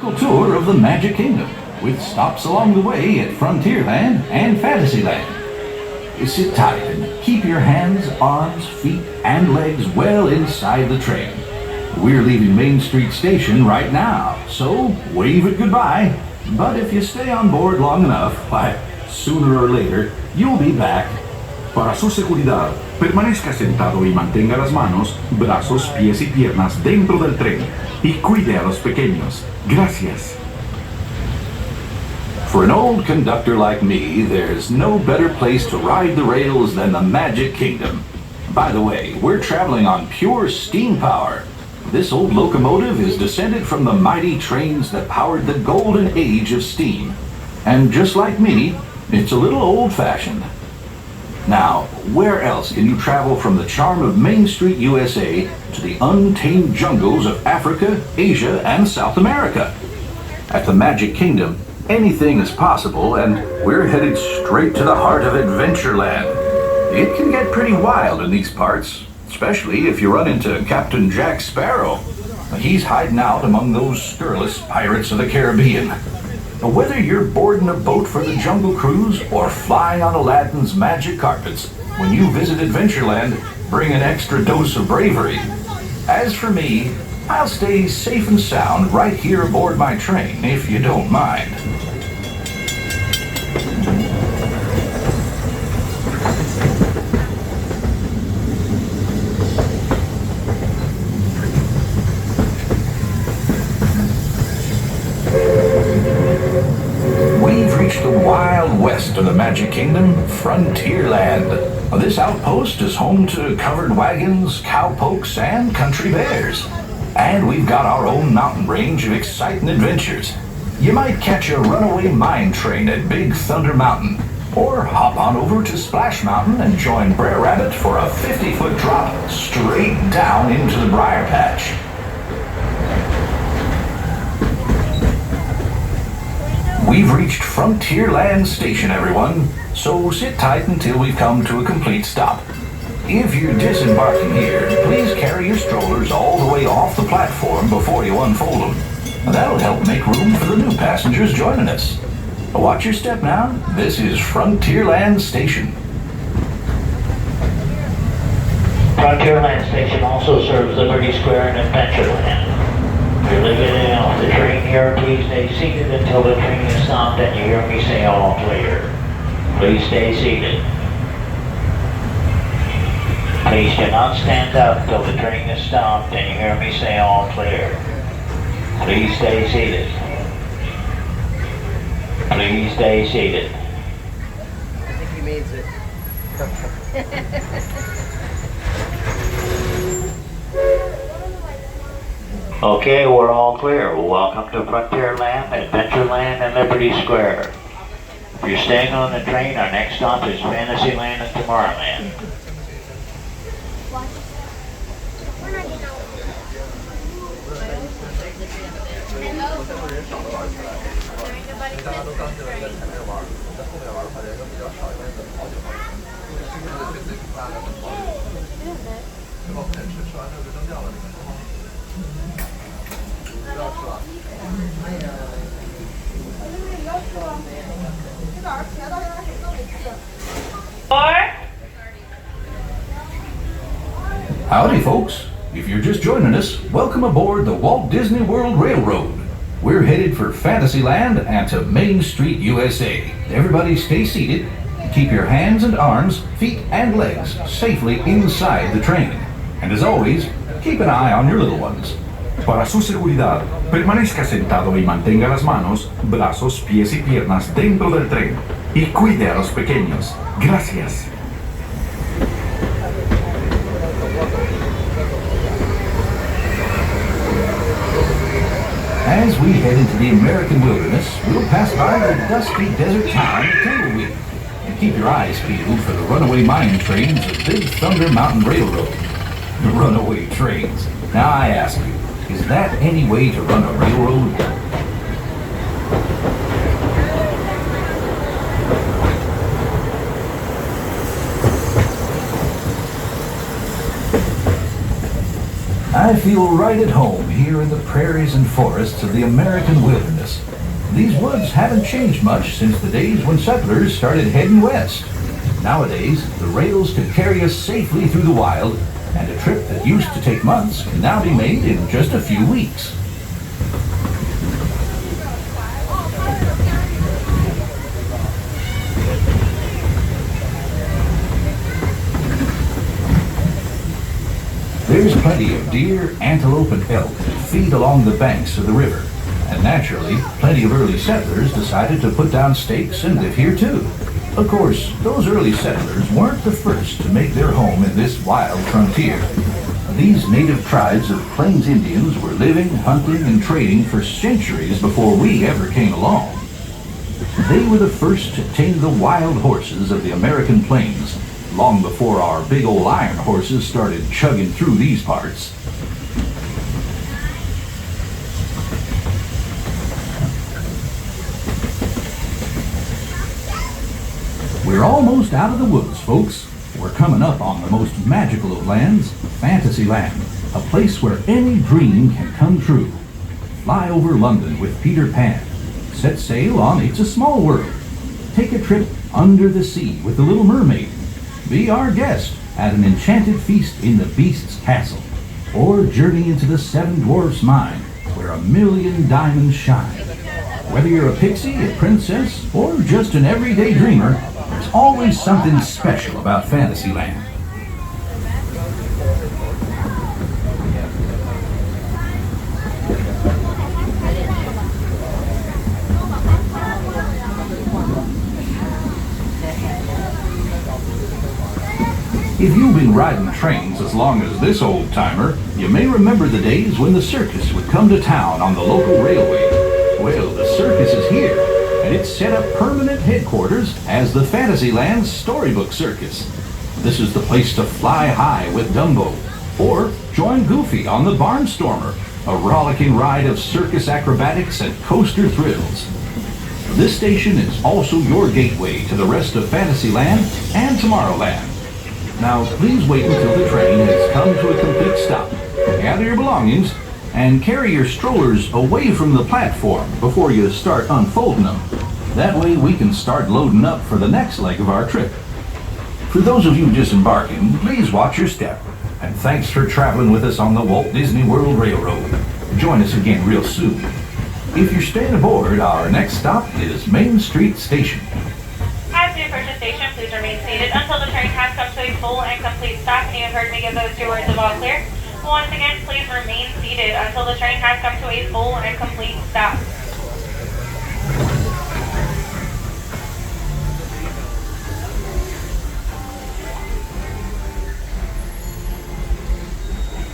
tour of the Magic Kingdom, with stops along the way at Frontierland and Fantasyland. Sit tight and keep your hands, arms, feet, and legs well inside the train. We're leaving Main Street Station right now, so wave it goodbye. But if you stay on board long enough, why, sooner or later, you'll be back. Para su seguridad, permanezca sentado y mantenga las manos, brazos, pies y piernas dentro del tren y cuide a los pequeños. Gracias. For an old conductor like me, there's no better place to ride the rails than the Magic Kingdom. By the way, we're traveling on pure steam power. This old locomotive is descended from the mighty trains that powered the golden age of steam. And just like me, it's a little old-fashioned. Now, where else can you travel from the charm of Main Street, USA, to the untamed jungles of Africa, Asia, and South America? At the Magic Kingdom, anything is possible, and we're headed straight to the heart of Adventureland. It can get pretty wild in these parts, especially if you run into Captain Jack Sparrow. He's hiding out among those scurrilous pirates of the Caribbean. Whether you're boarding a boat for the Jungle Cruise or flying on Aladdin's magic carpets, when you visit Adventureland, bring an extra dose of bravery. As for me, I'll stay safe and sound right here aboard my train, if you don't mind. We've reached the wild west of the Magic Kingdom, Frontierland. This outpost is home to covered wagons, cowpokes, and country bears. And we've got our own mountain range of exciting adventures. You might catch a runaway mine train at Big Thunder Mountain, or hop on over to Splash Mountain and join Brer Rabbit for a 50-foot drop straight down into the Briar Patch. We've reached Frontierland Station, everyone, so sit tight until we've come to a complete stop. If you're disembarking here, please carry your strollers all the way off the platform before you unfold them. That'll help make room for the new passengers joining us. Watch your step now. This is Frontierland Station. Frontierland Station also serves Liberty Square and Adventureland. If you're getting off the train here, please stay seated until the train is stopped and you hear me say all clear. Please stay seated. Please do not stand up till the train is stopped and you hear me say all clear. Please stay seated. Please stay seated. I think he means it. Okay, we're all clear. Welcome to Frontierland, Adventureland, and Liberty Square. If you're staying on the train, our next stop is Fantasyland and Tomorrowland. Howdy, folks. If you're just joining us, welcome aboard the Walt Disney World Railroad. We're headed for Fantasyland and to Main Street, USA. Everybody stay seated. Keep your hands and arms, feet and legs safely inside the train. And as always, keep an eye on your little ones. Para su seguridad, permanezca sentado y mantenga las manos, brazos, pies y piernas dentro del tren y cuide a los pequeños. Gracias. As we head into the American wilderness, we'll pass by the dusty desert town of Tumbleweed. And keep your eyes peeled for the runaway mine trains of Big Thunder Mountain Railroad. The runaway trains. Now I ask you, is that any way to run a railroad? I feel right at home here in the prairies and forests of the American wilderness. These woods haven't changed much since the days when settlers started heading west. Nowadays, the rails can carry us safely through the wild, and a trip that used to take months can now be made in just a few weeks. There's plenty of deer, antelope, and elk that feed along the banks of the river. And naturally, plenty of early settlers decided to put down stakes and live here too. Of course, those early settlers weren't the first to make their home in this wild frontier. These native tribes of Plains Indians were living, hunting, and trading for centuries before we ever came along. They were the first to tame the wild horses of the American plains, long before our big old iron horses started chugging through these parts. We're almost out of the woods, folks. We're coming up on the most magical of lands, Fantasyland, a place where any dream can come true. Fly over London with Peter Pan. Set sail on It's a Small World. Take a trip under the sea with the Little Mermaid. Be our guest at an enchanted feast in the Beast's castle. Or journey into the Seven Dwarfs' mine, where 1,000,000 diamonds shine. Whether you're a pixie, a princess, or just an everyday dreamer, there's always something special about Fantasyland. If you've been riding trains as long as this old-timer, you may remember the days when the circus would come to town on the local railway. Well, the circus is here, and it's set up permanent headquarters as the Fantasyland Storybook Circus. This is the place to fly high with Dumbo, or join Goofy on the Barnstormer, a rollicking ride of circus acrobatics and coaster thrills. This station is also your gateway to the rest of Fantasyland and Tomorrowland. Now, please wait until the train has come to a complete stop. Gather your belongings and carry your strollers away from the platform before you start unfolding them. That way we can start loading up for the next leg of our trip. For those of you disembarking, please watch your step. And thanks for traveling with us on the Walt Disney World Railroad. Join us again real soon. If you're staying aboard, our next stop is Main Street Station. As you approach the station, please remain seated until the train has come to a full and complete stop and you have heard me give those 2 words of all clear. Once again, please remain seated until the train has come to a full and complete stop.